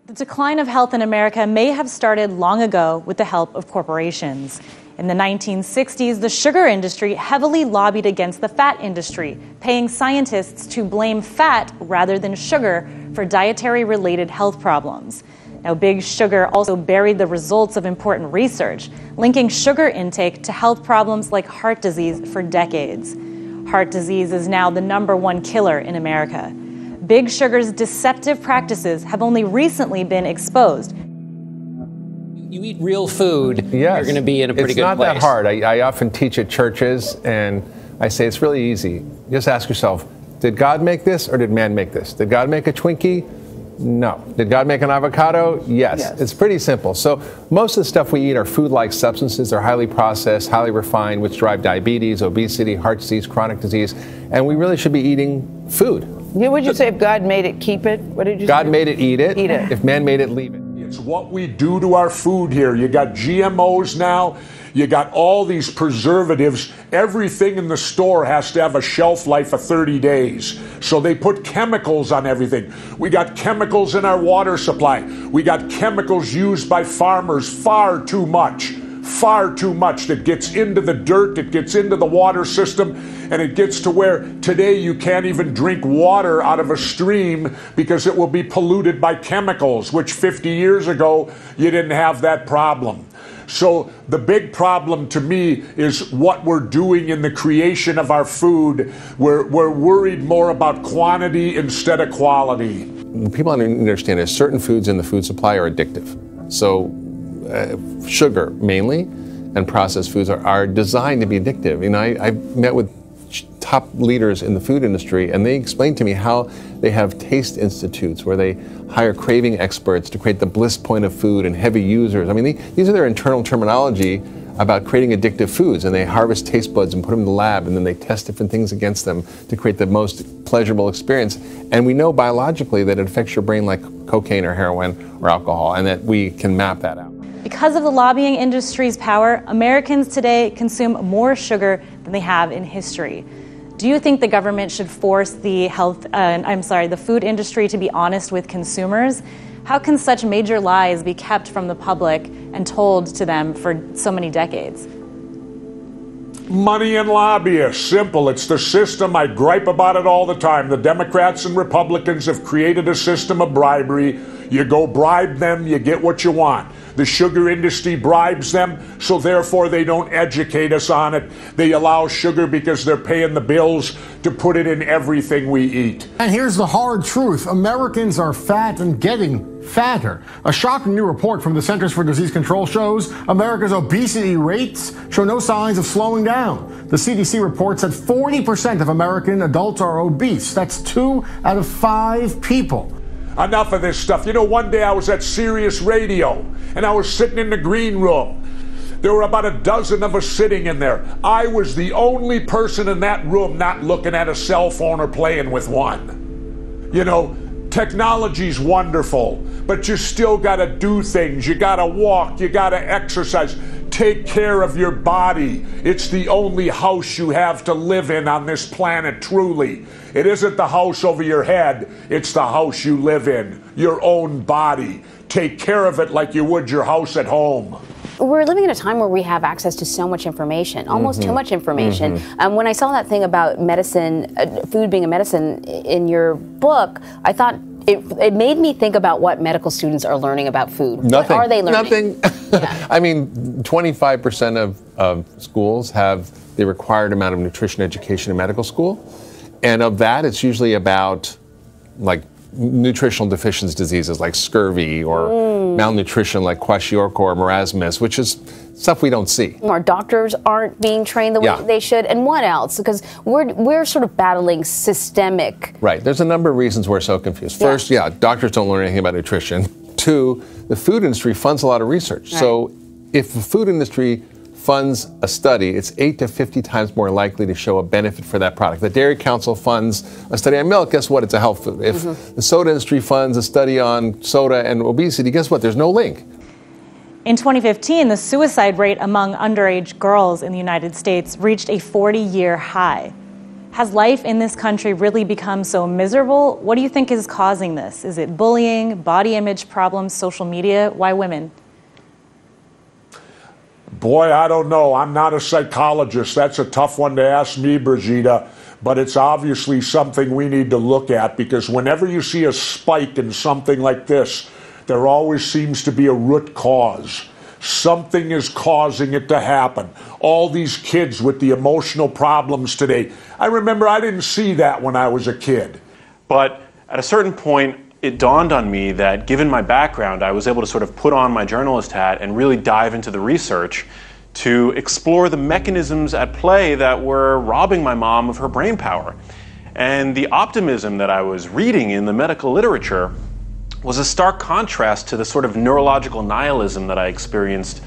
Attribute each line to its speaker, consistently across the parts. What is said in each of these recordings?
Speaker 1: The decline of health in America may have started long ago with the help of corporations. In the 1960s, the sugar industry heavily lobbied against the fat industry, paying scientists to blame fat rather than sugar for dietary-related health problems. Now, Big Sugar also buried the results of important research, linking sugar intake to health problems like heart disease for decades. Heart disease is now the #1 killer in America. Big Sugar's deceptive practices have only recently been exposed.
Speaker 2: You eat real food,
Speaker 3: yes.
Speaker 2: You're going to be in a pretty good place.
Speaker 3: It's not that hard. I often teach at churches, and I say it's really easy. Just ask yourself, did God make this or did man make this? Did God make a Twinkie? No. Did God make an avocado? Yes. It's pretty simple. So most of the stuff we eat are food-like substances. They're highly processed, highly refined, which drive diabetes, obesity, heart disease, chronic disease, and we really should be eating food.
Speaker 4: Yeah, would you say if God made it, keep it? What did you say?
Speaker 3: God made it, eat it.
Speaker 4: Eat it.
Speaker 3: If man made it, leave it.
Speaker 5: It's what we do to our food here. You got GMOs now. You got all these preservatives. Everything in the store has to have a shelf life of 30 days. So they put chemicals on everything. We got chemicals in our water supply. We got chemicals used by farmers far too much that gets into the dirt, it gets into the water system, and it gets to where today you can't even drink water out of a stream because it will be polluted by chemicals, which 50 years ago you didn't have that problem. So the big problem to me is what we're doing in the creation of our food. We're worried more about quantity instead of quality.
Speaker 3: People understand that certain foods in the food supply are addictive. So sugar mainly and processed foods are designed to be addictive. You know, I met with top leaders in the food industry, and they explained to me how they have taste institutes where they hire craving experts to create the bliss point of food and heavy users. I mean, these are their internal terminology about creating addictive foods, and they harvest taste buds and put them in the lab, and then they test different things against them to create the most pleasurable experience. And we know biologically that it affects your brain like cocaine or heroin or alcohol, and that we can map that out.
Speaker 1: Because of the lobbying industry's power, Americans today consume more sugar than they have in history. Do you think the government should force the food industry to be honest with consumers? How can such major lies be kept from the public and told to them for so many decades?
Speaker 5: Money and lobbyists, simple. It's the system. I gripe about it all the time. The Democrats and Republicans have created a system of bribery. You go bribe them, you get what you want. The sugar industry bribes them, so therefore they don't educate us on it. They allow sugar because they're paying the bills to put it in everything we eat.
Speaker 6: And here's the hard truth. Americans are fat and getting fatter. A shocking new report from the Centers for Disease Control shows America's obesity rates show no signs of slowing down. The CDC reports that 40% of American adults are obese. That's 2 out of 5 people.
Speaker 5: Enough of this stuff. You know, one day I was at Sirius Radio, and I was sitting in the green room. There were about a dozen of us sitting in there. I was the only person in that room not looking at a cell phone or playing with one. You know, technology's wonderful, but you still gotta do things. You gotta walk, you gotta exercise. Take care of your body. It's the only house you have to live in on this planet, truly. It isn't the house over your head, it's the house you live in, your own body. Take care of it like you would your house at home.
Speaker 7: We're living in a time where we have access to so much information, almost too much information. When I saw that thing about medicine, food being a medicine in your book, I thought it made me think about what medical students are learning about food.
Speaker 3: Nothing.
Speaker 7: What are they learning?
Speaker 3: Nothing. Yeah. I mean, 25% of schools have the required amount of nutrition education in medical school. And of that, it's usually about like nutritional deficiency diseases like scurvy or malnutrition like kwashiorkor or marasmus, which is stuff we don't see.
Speaker 7: Our doctors aren't being trained the way they should. And what else? Because we're sort of battling systemic.
Speaker 3: Right. There's a number of reasons we're so confused. First, doctors don't learn anything about nutrition. 2, the food industry funds a lot of research. Right. So if the food industry funds a study, it's 8 to 50 times more likely to show a benefit for that product. The Dairy Council funds a study on milk, guess what? It's a health food. If the soda industry funds a study on soda and obesity, guess what? There's no link.
Speaker 1: In 2015, the suicide rate among underage girls in the United States reached a 40-year high. Has life in this country really become so miserable? What do you think is causing this? Is it bullying, body image problems, social media? Why women?
Speaker 5: Boy, I don't know. I'm not a psychologist. That's a tough one to ask me, Brigida. But it's obviously something we need to look at, because whenever you see a spike in something like this, there always seems to be a root cause. Something is causing it to happen. All these kids with the emotional problems today. I remember I didn't see that when I was a kid.
Speaker 8: But at a certain point, it dawned on me that given my background, I was able to sort of put on my journalist hat and really dive into the research to explore the mechanisms at play that were robbing my mom of her brain power. And the optimism that I was reading in the medical literature was a stark contrast to the sort of neurological nihilism that I experienced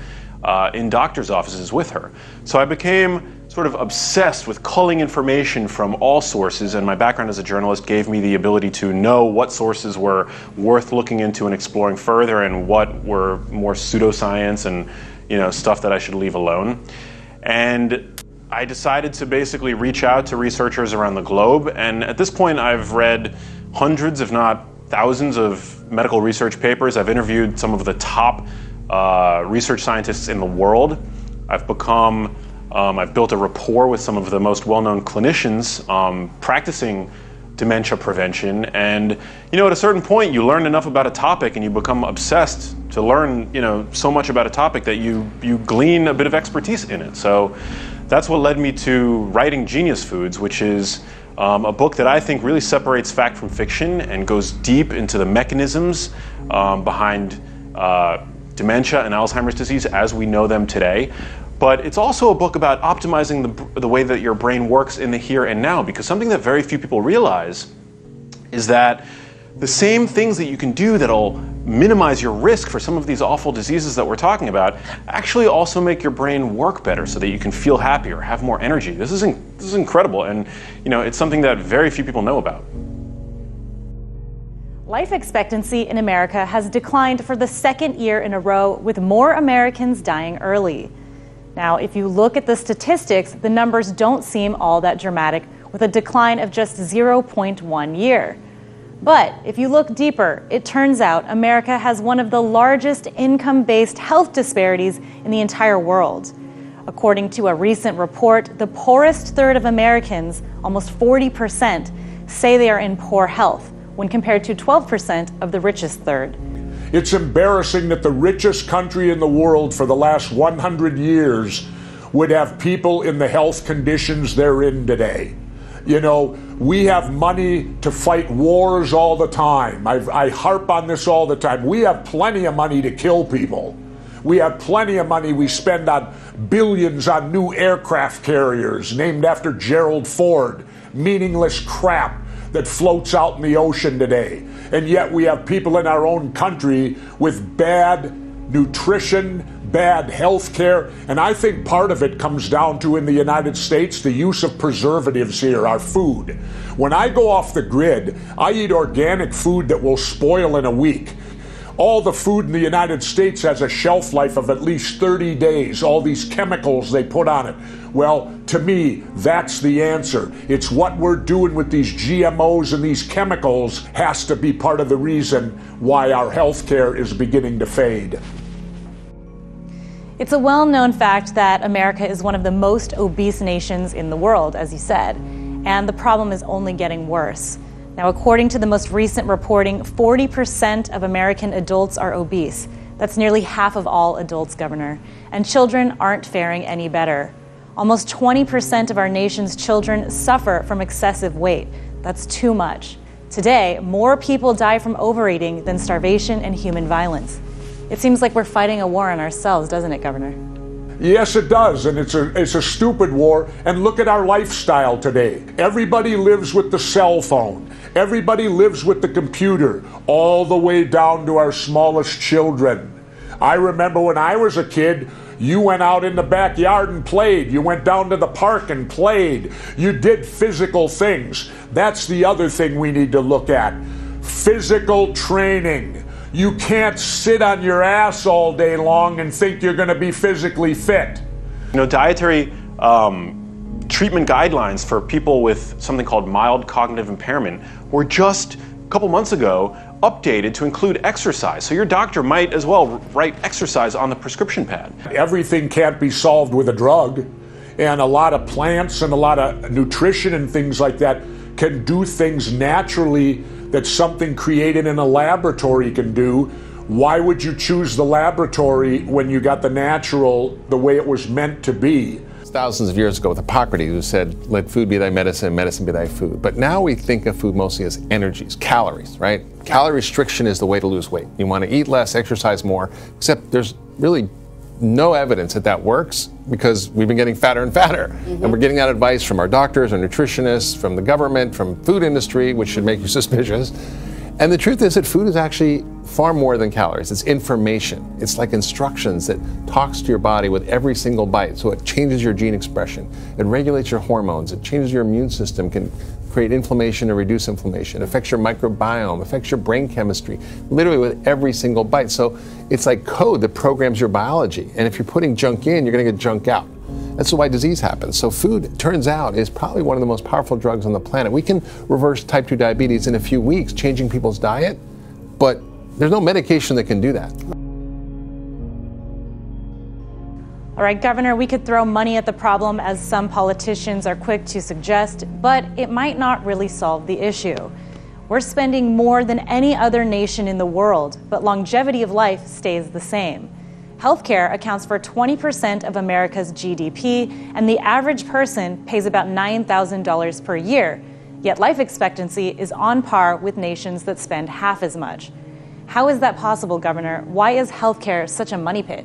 Speaker 8: in doctors' offices with her. So I became sort of obsessed with culling information from all sources, and my background as a journalist gave me the ability to know what sources were worth looking into and exploring further and what were more pseudoscience and stuff that I should leave alone. And I decided to basically reach out to researchers around the globe, and at this point I've read hundreds, if not thousands, of medical research papers. I've interviewed some of the top research scientists in the world. I've built a rapport with some of the most well-known clinicians practicing dementia prevention. And at a certain point, you learn enough about a topic and you become obsessed to learn so much about a topic that you glean a bit of expertise in it. So that's what led me to writing Genius Foods, which is a book that I think really separates fact from fiction and goes deep into the mechanisms behind dementia and Alzheimer's disease as we know them today. But it's also a book about optimizing the way that your brain works in the here and now, because something that very few people realize is that the same things that you can do that'll minimize your risk for some of these awful diseases that we're talking about actually also make your brain work better so that you can feel happier, have more energy. This is incredible, and it's something that very few people know about.
Speaker 1: Life expectancy in America has declined for the second year in a row, with more Americans dying early. Now, if you look at the statistics, the numbers don't seem all that dramatic, with a decline of just 0.1 year. But if you look deeper, it turns out America has one of the largest income-based health disparities in the entire world. According to a recent report, the poorest third of Americans, almost 40%, say they are in poor health, when compared to 12% of the richest third.
Speaker 5: It's embarrassing that the richest country in the world for the last 100 years would have people in the health conditions they're in today. We have money to fight wars all the time. I harp on this all the time. We have plenty of money to kill people. We have plenty of money we spend on billions on new aircraft carriers named after Gerald Ford. Meaningless crap that floats out in the ocean today. And yet we have people in our own country with bad nutrition, bad health care, and I think part of it comes down to, in the United States, the use of preservatives here, our food. When I go off the grid, I eat organic food that will spoil in a week. All the food in the United States has a shelf life of at least 30 days, all these chemicals they put on it. Well, to me, that's the answer. It's what we're doing with these GMOs and these chemicals has to be part of the reason why our health care is beginning to fade.
Speaker 1: It's a well-known fact that America is one of the most obese nations in the world, as you said, and the problem is only getting worse. Now, according to the most recent reporting, 40% of American adults are obese. That's nearly half of all adults, Governor. And children aren't faring any better. Almost 20% of our nation's children suffer from excessive weight. That's too much. Today, more people die from overeating than starvation and human violence. It seems like we're fighting a war on ourselves, doesn't it, Governor?
Speaker 5: Yes, it does, and it's a stupid war. And look at our lifestyle today. Everybody lives with the cell phone. Everybody lives with the computer, all the way down to our smallest children. I remember when I was a kid, you went out in the backyard and played. You went down to the park and played. You did physical things. That's the other thing we need to look at. Physical training. You can't sit on your ass all day long and think you're going to be physically fit.
Speaker 8: Dietary treatment guidelines for people with something called mild cognitive impairment were just a couple months ago updated to include exercise. So your doctor might as well write exercise on the prescription pad.
Speaker 5: Everything can't be solved with a drug, and a lot of plants and a lot of nutrition and things like that can do things naturally that something created in a laboratory can do. Why would you choose the laboratory when you got the natural the way it was meant to be?
Speaker 3: Thousands of years ago with Hippocrates, who said, let food be thy medicine, medicine be thy food. But now we think of food mostly as energies, calories, right? Calorie restriction is the way to lose weight. You want to eat less, exercise more, except there's really no evidence that that works because we've been getting fatter and fatter. Mm-hmm. And we're getting that advice from our doctors, our nutritionists, from the government, from food industry, which should make you suspicious. And the truth is that food is actually far more than calories. It's information. It's like instructions that talks to your body with every single bite. So it changes your gene expression. It regulates your hormones. It changes your immune system, can create inflammation or reduce inflammation. It affects your microbiome, affects your brain chemistry, literally with every single bite. So it's like code that programs your biology. And if you're putting junk in, you're going to get junk out. That's why disease happens. So food, it turns out, is probably one of the most powerful drugs on the planet. We can reverse type 2 diabetes in a few weeks, changing people's diet, but there's no medication that can do that.
Speaker 1: All right, Governor, we could throw money at the problem, as some politicians are quick to suggest, but it might not really solve the issue. We're spending more than any other nation in the world, but longevity of life stays the same. Healthcare accounts for 20% of America's GDP, and the average person pays about $9,000 per year. Yet life expectancy is on par with nations that spend half as much. How is that possible, Governor? Why is healthcare such a money pit?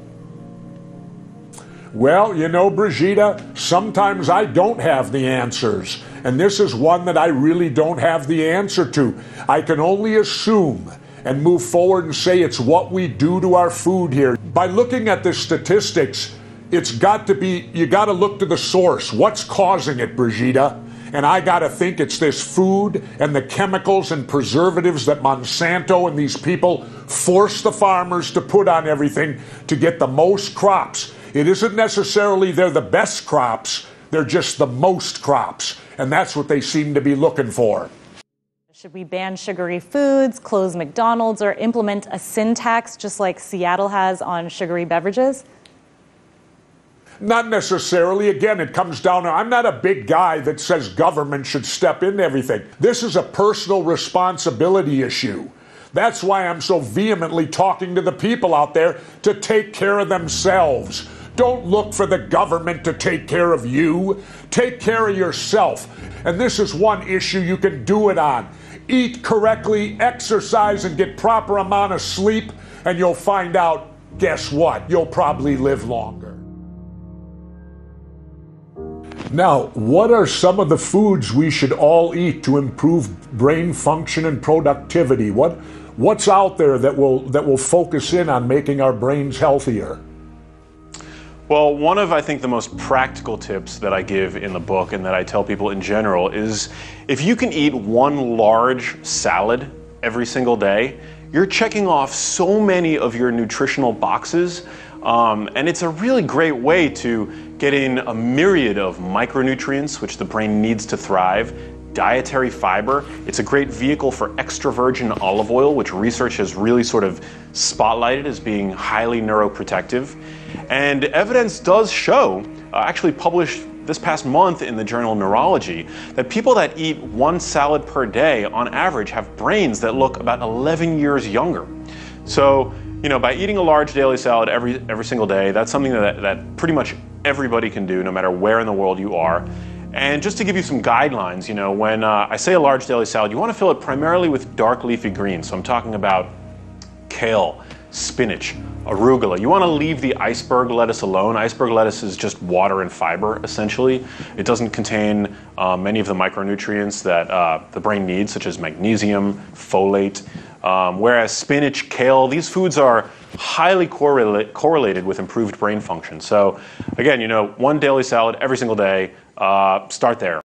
Speaker 5: Well, you know, Brigitte, sometimes I don't have the answers. And this is one that I really don't have the answer to. I can only assume and move forward and say it's what we do to our food here. By looking at the statistics, it's got to be, you got to look to the source. What's causing it, Brigitte? And I got to think it's this food and the chemicals and preservatives that Monsanto and these people force the farmers to put on everything to get the most crops. It isn't necessarily they're the best crops, they're just the most crops. And that's what they seem to be looking for.
Speaker 1: Should we ban sugary foods, close McDonald's, or implement a sin tax just like Seattle has on sugary beverages?
Speaker 5: Not necessarily. Again, it comes down to, I'm not a big guy that says government should step into everything. This is a personal responsibility issue. That's why I'm so vehemently talking to the people out there to take care of themselves. Don't look for the government to take care of you. Take care of yourself. And this is one issue you can do it on. Eat correctly, exercise, and get proper amount of sleep, and you'll find out, guess what? You'll probably live longer. Now, what are some of the foods we should all eat to improve brain function and productivity? What's out there that will focus in on making our brains healthier?
Speaker 8: Well, one of, I think, the most practical tips that I give in the book and that I tell people in general is if you can eat one large salad every single day, you're checking off so many of your nutritional boxes. And it's a really great way to get in a myriad of micronutrients, which the brain needs to thrive, dietary fiber. It's a great vehicle for extra virgin olive oil, which research has really sort of spotlighted as being highly neuroprotective. And evidence does show, actually published this past month in the journal Neurology, that people that eat one salad per day on average have brains that look about 11 years younger. So, you know, by eating a large daily salad every single day, that's something that pretty much everybody can do, no matter where in the world you are. And just to give you some guidelines, you know, when I say a large daily salad, you want to fill it primarily with dark leafy greens. So I'm talking about kale, spinach, arugula. You want to leave the iceberg lettuce alone. Iceberg lettuce is just water and fiber, essentially. It doesn't contain many of the micronutrients that the brain needs, such as magnesium, folate. Whereas spinach, kale, these foods are highly correlated with improved brain function. So again, you know, one daily salad every single day, start there.